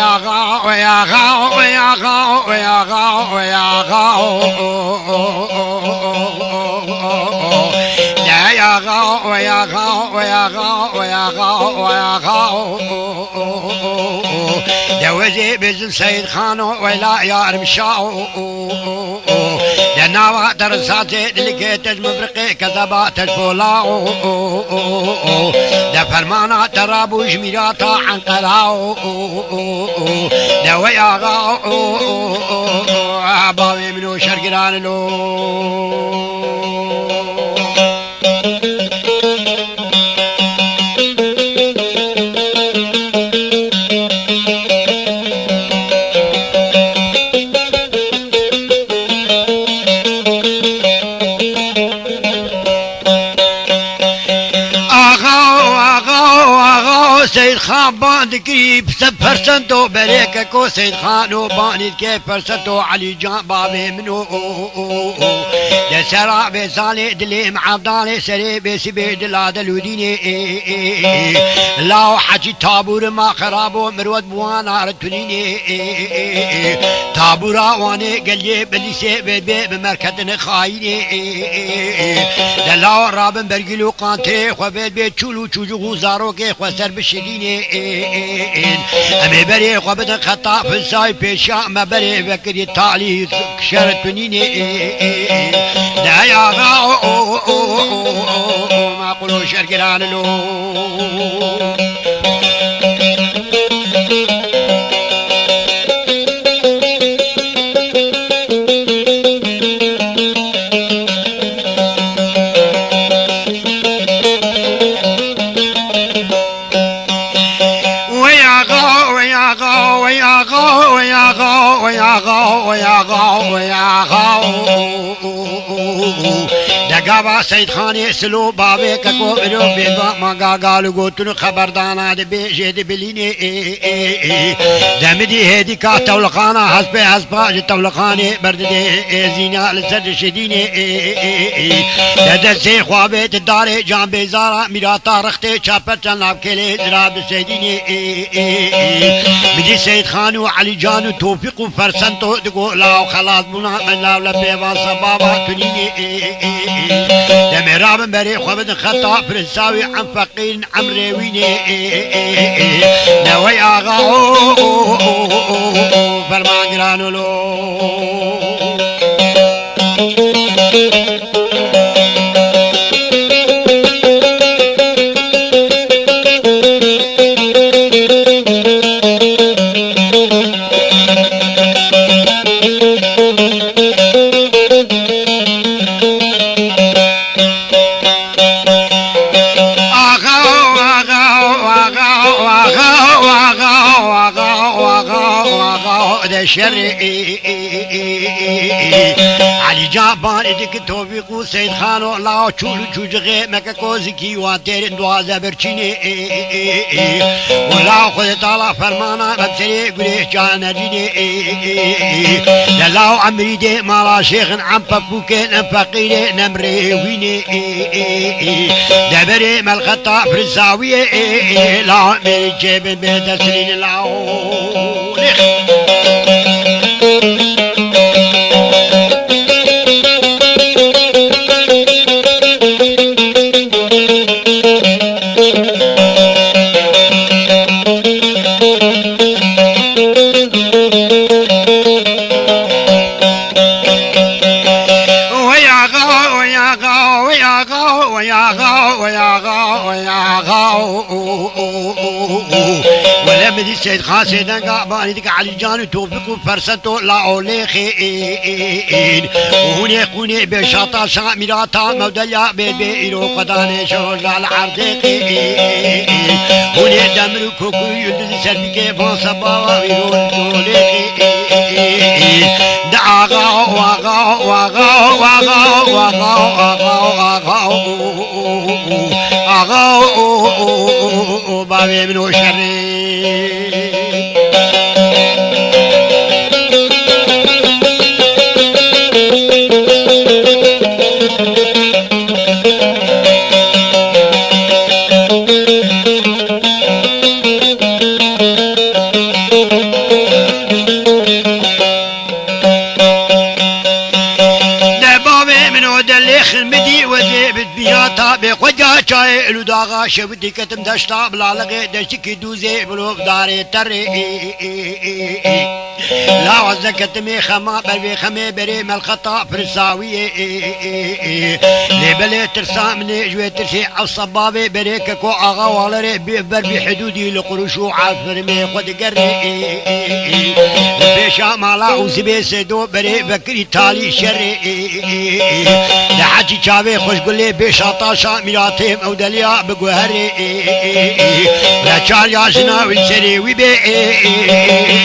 غاو ويا غاو ويا غاو ويا غاو ويا غاو لا يا غاو ويا غاو ويا غاو ويا غاو ويا غاو دوزي بزن سيد خانو ولا يا رمشاو لنا درساتي لقيتج مبرقي كذبات الفولاو ده فرمانا ترابو جميراتا عن قراو ده يا غاو عباوي منو شرقران لو سيد خان باند قريب 7% بريك كو سيد خانو باند كيف فرسنتو علي جان بابي منو يا سرا بسالي دلي معضاني سري بسبي دلا دلوديني لاو حجي تابور ما خرابو مرود بوانا رتونيني تابورا واني قلي بليسي بيبي بمركتن خايني دلاو رابن برقلو قانتي خوبيت بيت چولو چوجو زارو كي خوستر بشديني امي بري خوبت خطا فلساي بيشا ما بري بكري تالي كشرتونيني لا يا غاو ما قولوا شرقران له ويا غاو ويا غاو ويا غاو ويا غاو ويا غاو دقابا سيد خاني سلو بابي ككو برو بيضا ما قالوا قوتنو خبردانا دي بيجي دي بليني دمدي هيدي كا تولقانا حسبا جي تولقاني برد دي زينا لسد شديني دد سي خوابي تداري جان بيزارا ميراتا رختي چاپر چن لاب كيلي دراب سيديني مدي سيد خانو علي جانو توفيق فرسنتو دقو لاو خلاص بنا من لاو لبيبا سبابا تنيني دمراب بري خوبد خطا فرنساوي عن فقير عمريويني نوي آغاو فرمان جرانو لو شر علي جابان ادك توفيق سيد خانو لا چول چوجغه مككو زكي واتر دوا برچيني ولا خد تعالى فرمانا بسري غري جان ديني لا امري دي مالا شيخ عم بفوكن فقير نمري ويني دبري ملخطا فرزاويه لا من جيب بدسرين لا ولا بدي سيد خاسدن قاباني ديك علي جان توفيق فرسنتو لا اوليخين وهني قوني بشاطا شاميراتا مودليا بيرو قداني شغل على عرضيقين هني دمر كوكو يلدي سربيكي فانصبا ويرو الجوليقين دعاغا واغا واغا واغا واغا واغا واغا بابي منو شري حدود آغا شبدی کتم دشتا بلالغی دشتی دوزی بلوب داری تری لا وزكتمي خما بروي خمي بري مالخطا فرساوي لبلي ترسامني جوي ترسي الصبابي بريككو اغا والري بيبر بحدودي لقرشو عالفرمي خد قري بيشا مالا وزبي سيدو بري بكري تالي شري لحاجي شاوي خوش قولي بيشا طاشا ميراتيم او دليا بقوهري لا شال يا جناوي سري ويبي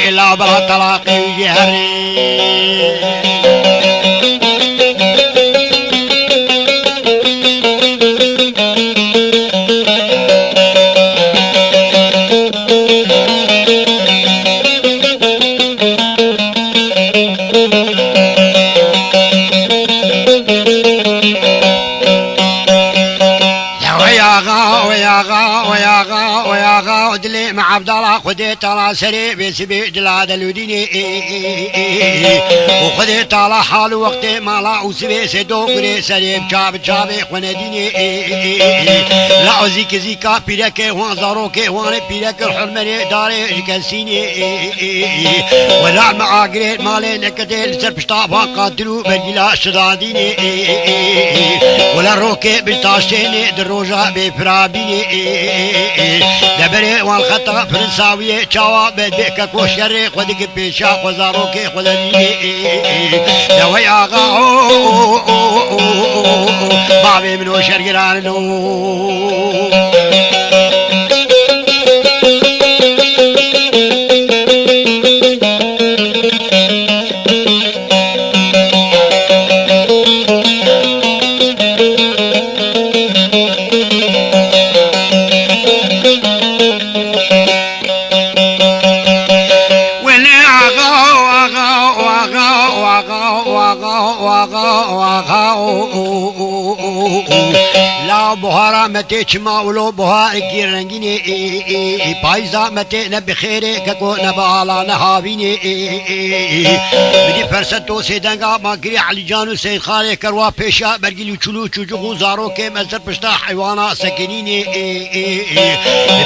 لا بلا طلاقي وجهري ودلي مع عبد الله خديت على سري بسبي جلاد الوديني وخديت على حال وقت ما لا وسبي سدو غري سري بشاب شابي خنديني لا زيك زيكا بيرك وان زاروك وان بيرك الحرمري داري كسيني ولا مع غري مالي نكدل سربشطابا قاتلو بجلا شداديني ولا روكي بتاشيني دروجا بفرابيني دبري والخطا فرنساوية شوا بدك كوشري خدك بيشا خزاروكي خدني دوي آغا بابي منو شرقرانو لا بهارا متي چما ولو بهار کی رنگینی پایزا متي نب خیره ککو نبالا نهاوینی بدی فرصتو سیدنگا ماگری علی جانو سید خاله کروا پیشا برگیلو چلو چوجو زارو که مزر پشتا حیوانا سکنینی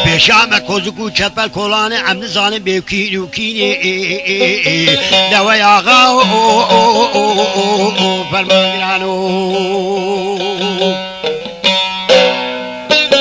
پیشا مکوزکو چپل کولانه امن زانه بیوکی نوکینی دوای آغا فرمانگرانو